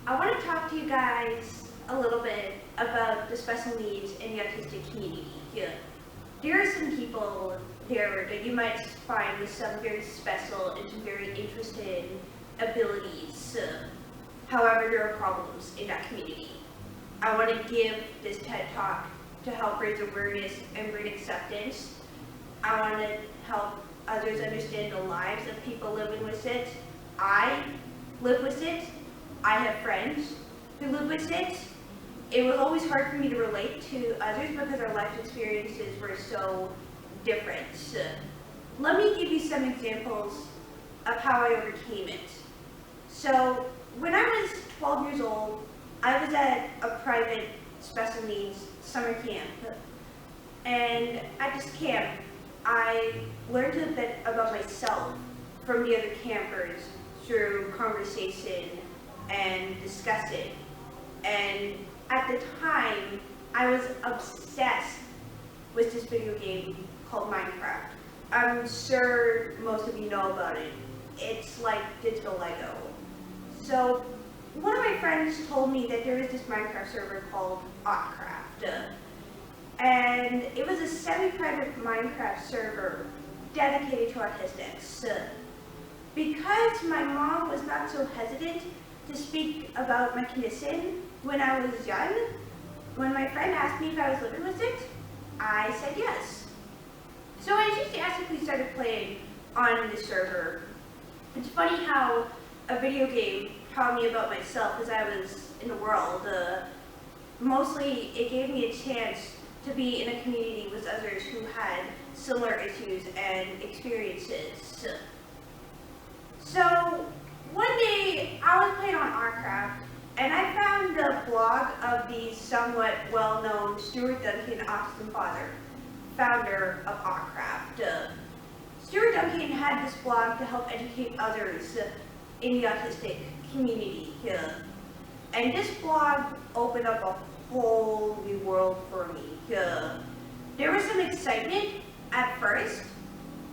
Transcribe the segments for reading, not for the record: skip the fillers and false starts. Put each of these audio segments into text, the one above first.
I want to talk to you guys a little bit about the special needs in the autistic community. There are some people there that you might find with some very special and some very interesting abilities. However, there are problems in that community. I want to give this TED Talk to help raise awareness and bring acceptance. I want to help others understand the lives of people living with it. I live with it. I have friends who live with it. It was always hard for me to relate to others because our life experiences were so different. Let me give you some examples of how I overcame it. So, when I was 12 years old, I was at a private special needs summer camp. And at this camp, I learned a bit about myself from the other campers through conversation and discussing. And at the time, I was obsessed with this video game called Minecraft. I'm sure most of you know about it. It's like digital Lego. So one of my friends told me that there was this Minecraft server called Autistic. And it was a semi-private Minecraft server dedicated to autistics. Because my mom was not so hesitant to speak about my condition when I was young, when my friend asked me if I was living with it, I said yes. So I enthusiastically started playing on the server. It's funny how a video game taught me about myself as I was in the world. Mostly it gave me a chance to be in a community with others who had similar issues and experiences. So one day I was playing on Minecraft and I found the blog of the somewhat well-known Stuart Duncan, autism father, founder of Minecraft. Stuart Duncan had this blog to help educate others in the autistic community. And this blog opened up a whole new world for me. There was some excitement at first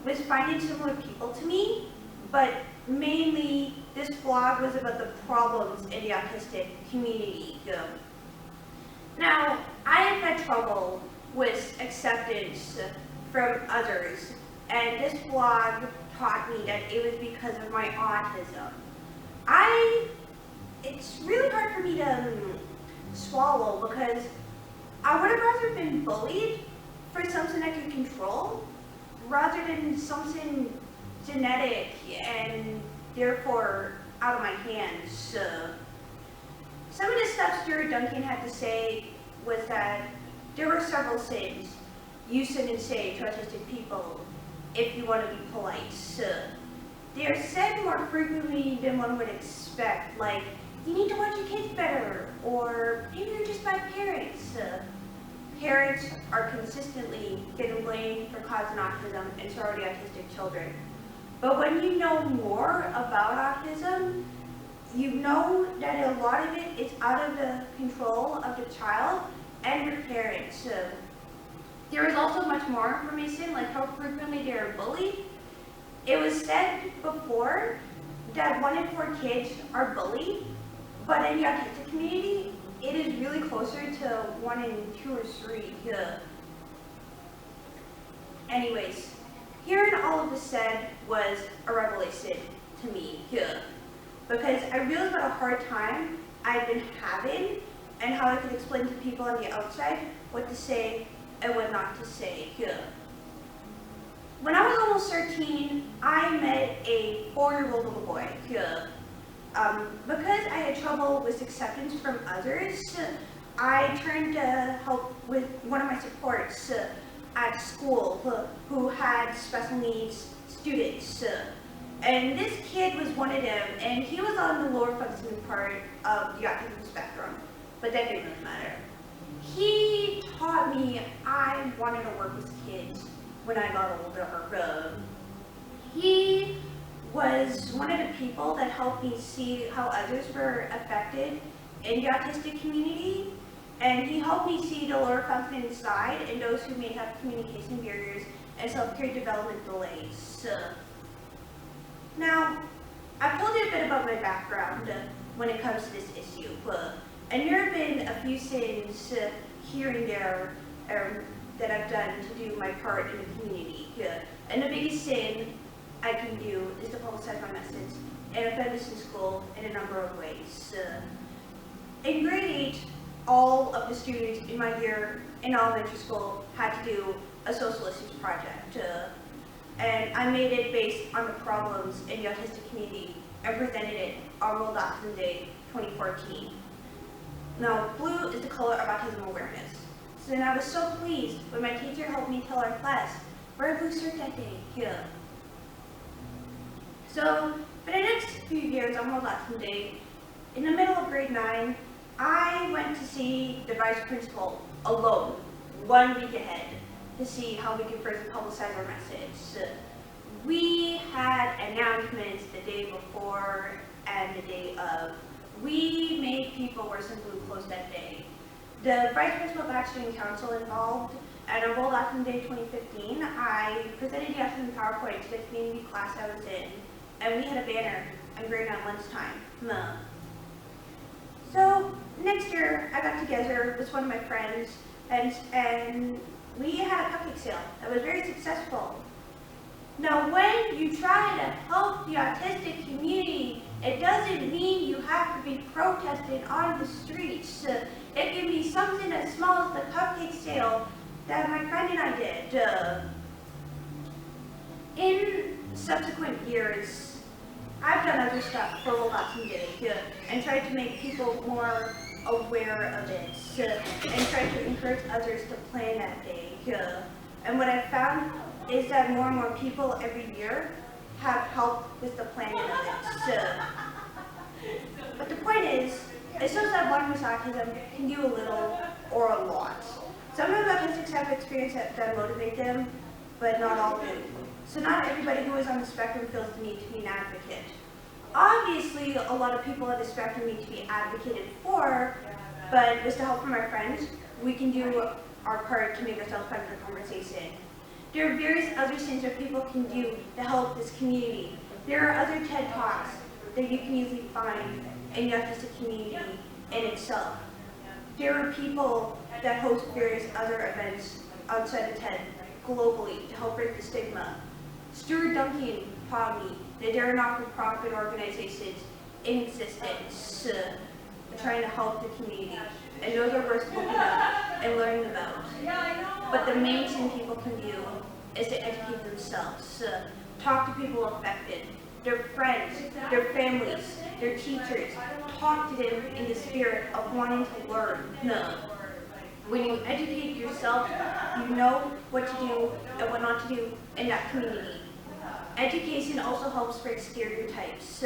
with finding similar people to me, but mainly this blog was about the problems in the autistic community. Now, I have had trouble with acceptance from others, and this blog taught me that it was because of my autism. It's really hard for me to swallow because I would have rather been bullied for something I could control rather than something genetic and therefore out of my hands. Some of the stuff Stuart Duncan had to say was that there were several things you shouldn't say to autistic people if you want to be polite. They're said more frequently than one would expect, like, you need to watch your kids better, or maybe you're just bad parents. Parents are consistently getting blamed for causing autism, and so are the autistic children. But when you know more about autism, you know that a lot of it is out of the control of the child and your parents. There is also much more information, like how frequently they are bullied. It was said before that 1 in 4 kids are bullied, but in the autistic community, it is really closer to 1 in 2 or 3. Anyways, hearing all of this said was a revelation to me, because I realized what a hard time I've been having and how I could explain to people on the outside what to say and what not to say. When I was almost 13, I met a 4-year-old little boy. Because I had trouble with acceptance from others, I turned to help with one of my supports at school who had special needs students. And this kid was one of them, and he was on the lower functioning part of the autism spectrum, but that didn't really matter. He taught me I wanted to work with kids when I got older. He was one of the people that helped me see how others were affected in the autistic community, and he helped me see the lower functioning side and those who may have communication barriers and self-care development delays. Now, I've told you a bit about my background. when it comes to this issue. And there have been a few sins here and there that I've done to do my part in the community. And the biggest sin I can do is to publicize my message and offend this in school in a number of ways. In grade 8, all of the students in my year in elementary school had to do a social issues project. And I made it based on the problems in the autistic community and presented it on World Autism Day 2014. Now, blue is the color of autism awareness. So then I was so pleased when my teacher helped me tell our class, wear a blue shirt that day. Yeah. So for the next few years on World Autism Day, in the middle of grade 9, I went to see the vice principal alone, 1 week ahead, to see how we could further publicize our message. We had announcements the day before and the day of. We made people wear some blue clothes that day. The vice principal got student council involved, and on World Autism Day 2015, I presented the autism PowerPoint to the community class I was in, and we had a banner on grade 9 lunchtime. So next year, I got together with one of my friends, and we had a cupcake sale that was very successful. Now, when you try to help the autistic community, it doesn't mean you have to be protesting on the streets. It can be something as small as the cupcake sale that my friend and I did. In subsequent years, I've done other stuff for World Autism Day and tried to make people more aware of it and tried to encourage others to plan that day. And what I've found is that more and more people every year have helped with the planning of it. But the point is, it shows that one with autism can do a little or a lot. Some of the autistics have experience that motivate them, but not all do. So not everybody who is on the spectrum feels the need to be an advocate. Obviously, a lot of people on the spectrum need to be advocated for, but with the help from our friends, we can do our part to make ourselves part of the conversation. There are various other things that people can do to help this community. There are other TED Talks that you can easily find in the autistic community in itself. There are people that host various other events outside of TED globally to help break the stigma. Stuart Duncan taught me that there are not-for-profit organizations in existence trying to help the community, and those are worth looking up and learning about. But the main thing people can do is to educate themselves, talk to people affected, their friends, their families, their teachers. Talk to them in the spirit of wanting to learn. When you educate yourself, you know what to do and what not to do in that community. Education also helps break stereotypes.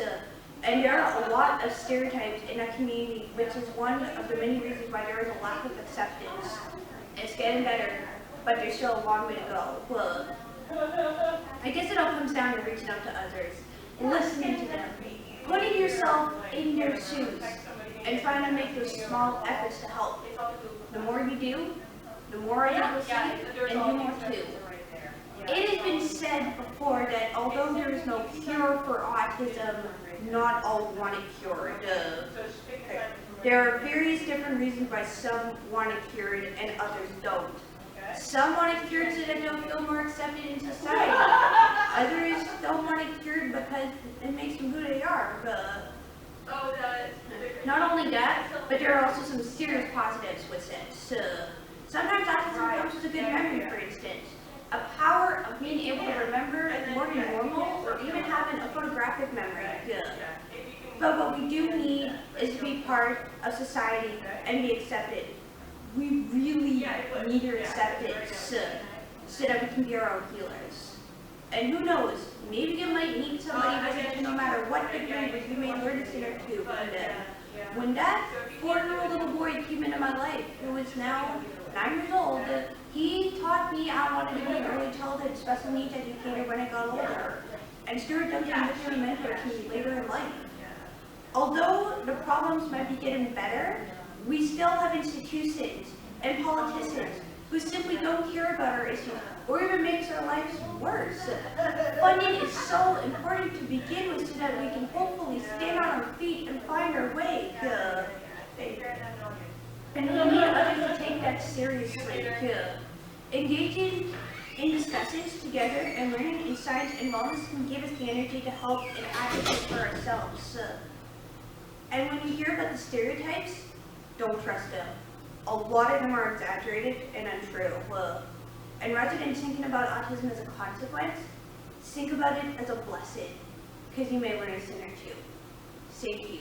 And there are a lot of stereotypes in that community, which is one of the many reasons why there is a lack of acceptance. It's getting better, but there's still a long way to go. I guess it all comes down to reaching out to others, listening to them, putting yourself in their shoes, and trying to make those small efforts to help. The more you do, the more I will see, and do more too. It has been said before that although there is no cure for autism, not all want it cured. There are various different reasons why some want it cured and others don't. Some want it cured so that they'll feel more accepted in society. Others don't want it cured because it makes them who they are. Not only that, but there are also some serious positives with it. Sometimes autism comes with a good memory, for instance. A power of being able to remember more than normal, or even having a photographic memory. But what we do need is to be part of society and be accepted. We really need your acceptance so that we can be our own healers. And who knows, maybe you might need somebody with you no matter what degree, but you may learn a thing or two from them. When that 4-year-old little boy came into my life, who is now 9 years old, he taught me I wanted to be an early childhood special needs educator when I got older. And Stuart Duncan became a mentor to me later in life. Although the problems might be getting better, we still have institutions and politicians who simply don't care about our issues or even makes our lives worse. Funding is so important to begin with so that we can hopefully stand on our feet and find our way. And we need others to take that seriously. Engaging in discussions together and learning in science and wellness can give us the energy to help and advocate for ourselves. And when you hear about the stereotypes, don't trust them. A lot of them are exaggerated and untrue. And rather than thinking about autism as a consequence, think about it as a blessing, because you may learn a thing or two. Thank you.